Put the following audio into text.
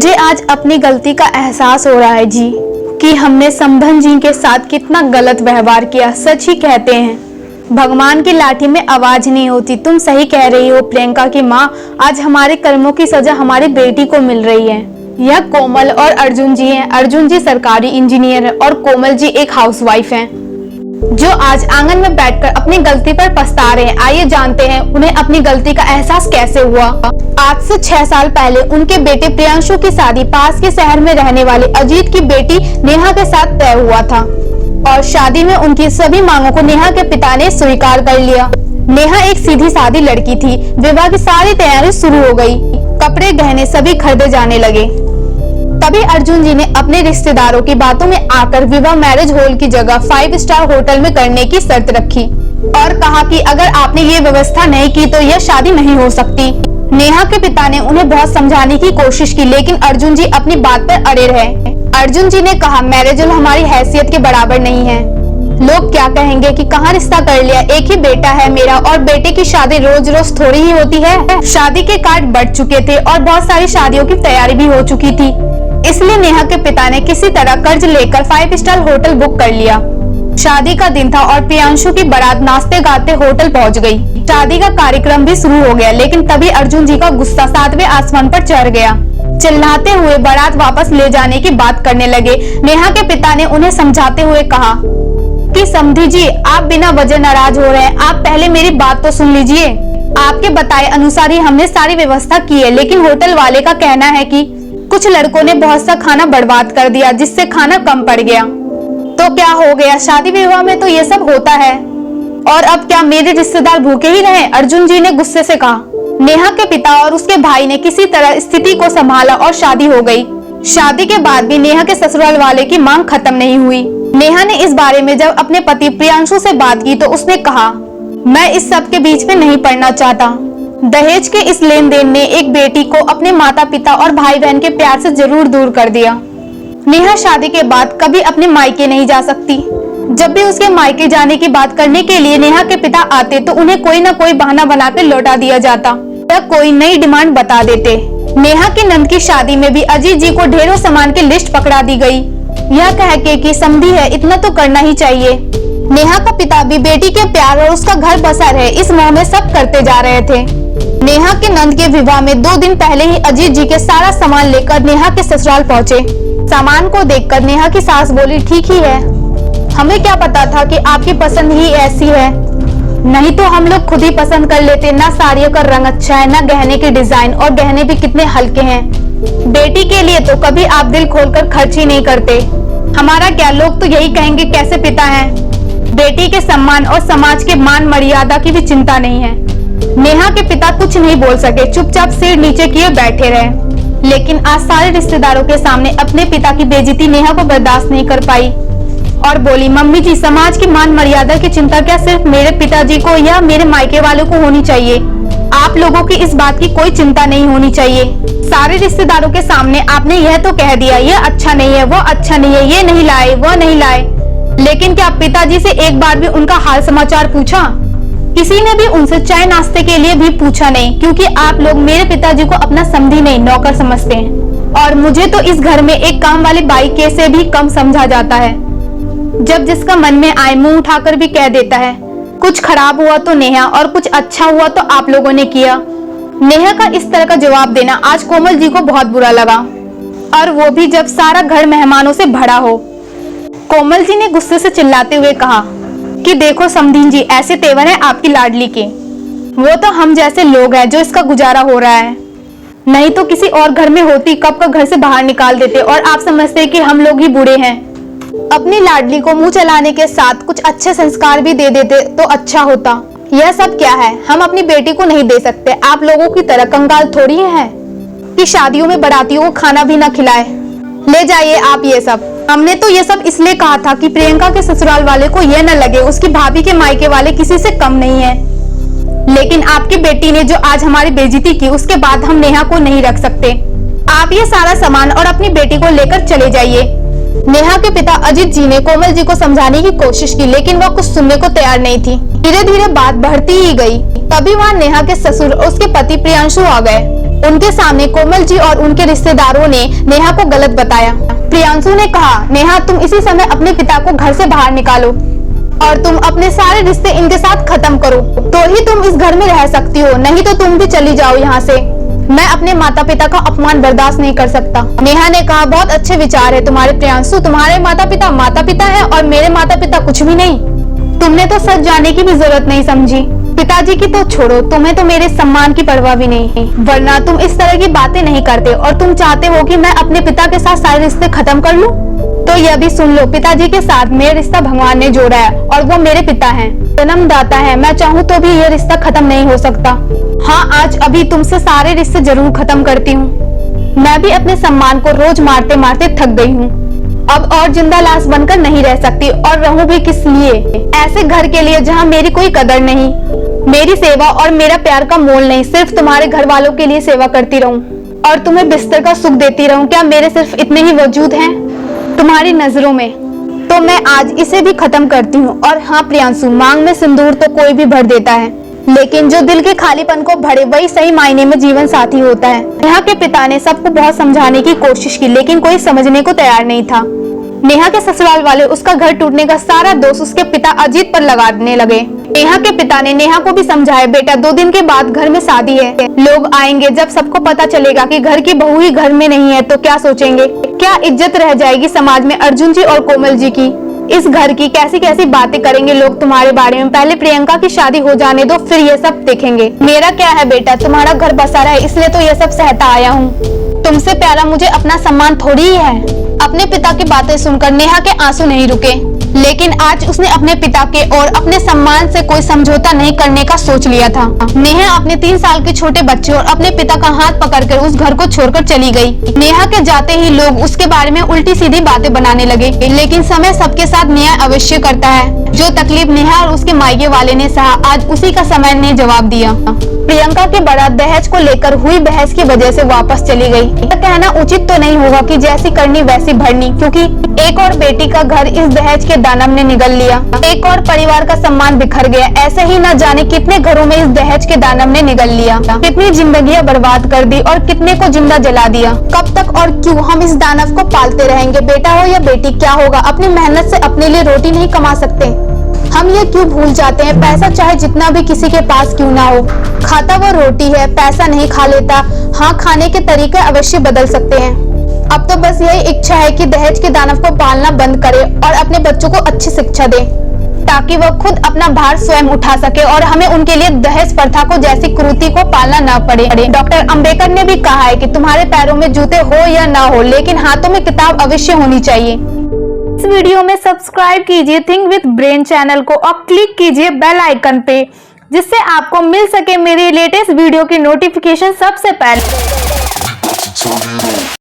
मुझे आज अपनी गलती का एहसास हो रहा है जी, कि हमने संबंध जी के साथ कितना गलत व्यवहार किया। सच ही कहते हैं, भगवान की लाठी में आवाज नहीं होती। तुम सही कह रही हो प्रियंका की माँ, आज हमारे कर्मों की सजा हमारी बेटी को मिल रही है। यह कोमल और अर्जुन जी हैं। अर्जुन जी सरकारी इंजीनियर हैं और कोमल जी एक हाउसवाइफ हैं, जो आज आंगन में बैठकर अपनी गलती पर पछता रहे हैं। आइए जानते हैं उन्हें अपनी गलती का एहसास कैसे हुआ। आज से 6 साल पहले उनके बेटे प्रियांशु की शादी पास के शहर में रहने वाले अजीत की बेटी नेहा के साथ तय हुआ था और शादी में उनकी सभी मांगों को नेहा के पिता ने स्वीकार कर लिया। नेहा एक सीधी सादी लड़की थी। विवाह की सारी तैयारी शुरू हो गई, कपड़े गहने सभी खरीदे जाने लगे। तभी अर्जुन जी ने अपने रिश्तेदारों की बातों में आकर विवाह मैरिज हॉल की जगह 5 स्टार होटल में करने की शर्त रखी और कहा कि अगर आपने ये व्यवस्था नहीं की तो यह शादी नहीं हो सकती। नेहा के पिता ने उन्हें बहुत समझाने की कोशिश की, लेकिन अर्जुन जी अपनी बात पर अड़े रहे। अर्जुन जी ने कहा, मैरिज हॉल हमारी हैसियत के बराबर नहीं है। लोग क्या कहेंगे कि कहाँ रिश्ता कर लिया, एक ही बेटा है मेरा और बेटे की शादी रोज रोज थोड़ी ही होती है। शादी के कार्ड बढ़ चुके थे और बहुत सारी शादियों की तैयारी भी हो चुकी थी, इसलिए नेहा के पिता ने किसी तरह कर्ज लेकर 5 स्टार होटल बुक कर लिया। शादी का दिन था और प्रियांशु की बारात नाचते गाते होटल पहुंच गई। शादी का कार्यक्रम भी शुरू हो गया, लेकिन तभी अर्जुन जी का गुस्सा 7वें आसमान पर चढ़ गया। चिल्लाते हुए बारात वापस ले जाने की बात करने लगे। नेहा के पिता ने उन्हें समझाते हुए कहा कि समधी जी, आप बिना वजह नाराज हो रहे हैं, आप पहले मेरी बात तो सुन लीजिए। आपके बताए अनुसार ही हमने सारी व्यवस्था की है, लेकिन होटल वाले का कहना है कि कुछ लड़कों ने बहुत सा खाना बर्बाद कर दिया, जिससे खाना कम पड़ गया। तो क्या हो गया, शादी विवाह में तो ये सब होता है, और अब क्या मेरे रिश्तेदार भूखे ही रहे? अर्जुन जी ने गुस्से से कहा। नेहा के पिता और उसके भाई ने किसी तरह स्थिति को संभाला और शादी हो गई। शादी के बाद भी नेहा के ससुराल वाले की मांग खत्म नहीं हुई। नेहा ने इस बारे में जब अपने पति प्रियांशु से बात की तो उसने कहा, मैं इस सब के बीच में नहीं पड़ना चाहता। दहेज के इस लेन देन ने एक बेटी को अपने माता पिता और भाई बहन के प्यार से जरूर दूर कर दिया। नेहा शादी के बाद कभी अपने मायके नहीं जा सकती। जब भी उसके मायके जाने की बात करने के लिए नेहा के पिता आते तो उन्हें कोई न कोई बहाना बनाकर लौटा दिया जाता या कोई नई डिमांड बता देते। नेहा की नंद की शादी में भी अजीत जी को ढेरों सामान की लिस्ट पकड़ा दी गई, यह कह के कि समधी है, इतना तो करना ही चाहिए। नेहा का पिता भी बेटी के प्यार और उसका घर बसा रहे, इस मोह में सब करते जा रहे थे। नेहा के नंद के विवाह में 2 दिन पहले ही अजीत जी के सारा सामान लेकर नेहा के ससुराल पहुँचे। सामान को देखकर नेहा की सास बोली, ठीक ही है, हमें क्या पता था कि आपकी पसंद ही ऐसी है, नहीं तो हम लोग खुद ही पसंद कर लेते। ना साड़ियों का रंग अच्छा है, ना गहने के डिजाइन, और गहने भी कितने हल्के हैं। बेटी के लिए तो कभी आप दिल खोलकर खर्च ही नहीं करते। हमारा क्या, लोग तो यही कहेंगे कैसे पिता हैं। बेटी के सम्मान और समाज के मान मर्यादा की भी चिंता नहीं है। नेहा के पिता कुछ नहीं बोल सके, चुपचाप सिर नीचे किए बैठे रहे। लेकिन आज सारे रिश्तेदारों के सामने अपने पिता की बेइज्जती नेहा को बर्दाश्त नहीं कर पाई और बोली, मम्मी जी, समाज की मान मर्यादा की चिंता क्या सिर्फ मेरे पिताजी को या मेरे मायके वालों को होनी चाहिए? आप लोगों की इस बात की कोई चिंता नहीं होनी चाहिए। सारे रिश्तेदारों के सामने आपने यह तो कह दिया, यह अच्छा नहीं है, वो अच्छा नहीं है, ये नहीं लाए, वो नहीं लाए, लेकिन क्या पिताजी से एक बार भी उनका हाल समाचार पूछा? किसी ने भी उनसे चाय नाश्ते के लिए भी पूछा नहीं, क्योंकि आप लोग मेरे पिताजी को अपना समधी नहीं नौकर समझते हैं और मुझे तो इस घर में एक काम वाली बाई के से भी कम समझा जाता है। जब जिसका मन में आए मुंह उठाकर भी कह देता है। कुछ खराब हुआ तो नेहा और कुछ अच्छा हुआ तो आप लोगों ने किया। नेहा का इस तरह का जवाब देना आज कोमल जी को बहुत बुरा लगा, और वो भी जब सारा घर मेहमानों से भरा हो। कोमल जी ने गुस्से से चिल्लाते हुए कहा कि देखो समधीन जी, ऐसे तेवर है आपकी लाडली के, वो तो हम जैसे लोग हैं जो इसका गुजारा हो रहा है, नहीं तो किसी और घर में होती कब का घर से बाहर निकाल देते, और आप समझते कि हम लोग ही बूढ़े हैं। अपनी लाडली को मुंह चलाने के साथ कुछ अच्छे संस्कार भी दे देते तो अच्छा होता। यह सब क्या है, हम अपनी बेटी को नहीं दे सकते। आप लोगों की तरह कंगाल थोड़ी है कि शादियों में बारातियों को खाना भी ना खिलाए। ले जाइए आप ये सब। हमने तो ये सब इसलिए कहा था कि प्रियंका के ससुराल वाले को यह न लगे उसकी भाभी के मायके वाले किसी से कम नहीं है, लेकिन आपकी बेटी ने जो आज हमारी बेइज्जती की, उसके बाद हम नेहा को नहीं रख सकते। आप ये सारा सामान और अपनी बेटी को लेकर चले जाइए। नेहा के पिता अजीत जी ने कोमल जी को समझाने की कोशिश की, लेकिन वह कुछ सुनने को तैयार नहीं थी। धीरे धीरे बात बढ़ती ही गई। तभी वहाँ नेहा के ससुर और उसके पति प्रियांशु आ गए। उनके सामने कोमल जी और उनके रिश्तेदारों ने नेहा को गलत बताया। प्रियांशु ने कहा, नेहा तुम इसी समय अपने पिता को घर से बाहर निकालो और तुम अपने सारे रिश्ते इनके साथ खत्म करो, तो ही तुम इस घर में रह सकती हो, नहीं तो तुम भी चली जाओ यहाँ से। मैं अपने माता पिता का अपमान बर्दाश्त नहीं कर सकता। नेहा ने कहा, बहुत अच्छे विचार है तुम्हारे प्रियांशु, तुम्हारे माता पिता है और मेरे माता पिता कुछ भी नहीं। तुमने तो सच जानने की भी जरूरत नहीं समझी। पिताजी की तो छोड़ो, तुम्हें तो मेरे सम्मान की परवाह भी नहीं है, वरना तुम इस तरह की बातें नहीं करते और तुम चाहते हो कि मैं अपने पिता के साथ सारे रिश्ते खत्म कर लूं। तो यह भी सुन लो, पिताजी के साथ मेरा रिश्ता भगवान ने जोड़ा है और वो मेरे पिता हैं, जन्मदाता है। मैं चाहूँ तो भी यह रिश्ता खत्म नहीं हो सकता। हाँ, आज अभी तुमसे सारे रिश्ते जरूर खत्म करती हूँ। मैं भी अपने सम्मान को रोज मारते मारते थक गई हूँ। अब और जिंदा लाश बनकर नहीं रह सकती, और रहूं भी किस लिए? ऐसे घर के लिए जहाँ मेरी कोई कदर नहीं, मेरी सेवा और मेरा प्यार का मोल नहीं, सिर्फ तुम्हारे घर वालों के लिए सेवा करती रहूं और तुम्हें बिस्तर का सुख देती रहूं। क्या मेरे सिर्फ इतने ही वजूद हैं तुम्हारी नजरों में? तो मैं आज इसे भी खत्म करती हूँ। और हाँ प्रियांशु, मांग में सिंदूर तो कोई भी भर देता है, लेकिन जो दिल के खालीपन को भरे वही सही मायने में जीवन साथी होता है। नेहा के पिता ने सबको बहुत समझाने की कोशिश की, लेकिन कोई समझने को तैयार नहीं था। नेहा के ससुराल वाले उसका घर टूटने का सारा दोष उसके पिता अजीत पर लगाने लगे। नेहा के पिता ने नेहा को भी समझाया, बेटा 2 दिन के बाद घर में शादी है, लोग आएंगे, जब सबको पता चलेगा कि घर की बहू ही घर में नहीं है तो क्या सोचेंगे? क्या इज्जत रह जाएगी समाज में अर्जुन जी और कोमल जी की? इस घर की कैसी कैसी बातें करेंगे लोग तुम्हारे बारे में। पहले प्रियंका की शादी हो जाने दो, फिर ये सब देखेंगे। मेरा क्या है बेटा, तुम्हारा घर बसा रहा है इसलिए तो ये सब सहता आया हूँ। तुमसे प्यारा मुझे अपना सम्मान थोड़ी ही है। अपने पिता की बातें सुनकर नेहा के आंसू नहीं रुके, लेकिन आज उसने अपने पिता के और अपने सम्मान से कोई समझौता नहीं करने का सोच लिया था। नेहा अपने 3 साल के छोटे बच्चे और अपने पिता का हाथ पकड़कर उस घर को छोड़कर चली गई। नेहा के जाते ही लोग उसके बारे में उल्टी सीधी बातें बनाने लगे, लेकिन समय सबके साथ न्याय अवश्य करता है। जो तकलीफ नेहा और उसके मायके वाले ने सहा, आज उसी का समय ने जवाब दिया। प्रियंका के बड़ा दहेज को लेकर हुई बहस की वजह से वापस चली गई। यह कहना उचित तो नहीं होगा कि जैसी करनी वैसी भरनी, क्योंकि एक और बेटी का घर इस दहेज के दानव ने निगल लिया, एक और परिवार का सम्मान बिखर गया। ऐसे ही न जाने कितने घरों में इस दहेज के दानव ने निगल लिया, कितनी जिंदगियां बर्बाद कर दी और कितने को जिंदा जला दिया। कब तक और क्यों हम इस दानव को पालते रहेंगे? बेटा हो या बेटी, क्या होगा? अपनी मेहनत से अपने लिए रोटी नहीं कमा सकते? हम ये क्यों भूल जाते हैं, पैसा चाहे जितना भी किसी के पास क्यों ना हो, खाता वो रोटी है, पैसा नहीं खा लेता। हाँ, खाने के तरीके अवश्य बदल सकते हैं। अब तो बस यही इच्छा है कि दहेज के दानव को पालना बंद करे और अपने बच्चों को अच्छी शिक्षा दे, ताकि वह खुद अपना भार स्वयं उठा सके और हमें उनके लिए दहेज प्रथा को जैसी कुरीति को पालना न पड़े। डॉक्टर अंबेडकर ने भी कहा है कि तुम्हारे पैरों में जूते हो या ना हो, लेकिन हाथों में किताब अवश्य होनी चाहिए। इस वीडियो में सब्सक्राइब कीजिए थिंक विद ब्रेन चैनल को और क्लिक कीजिए बेल आइकन पे, जिससे आपको मिल सके मेरी लेटेस्ट वीडियो की नोटिफिकेशन सबसे पहले।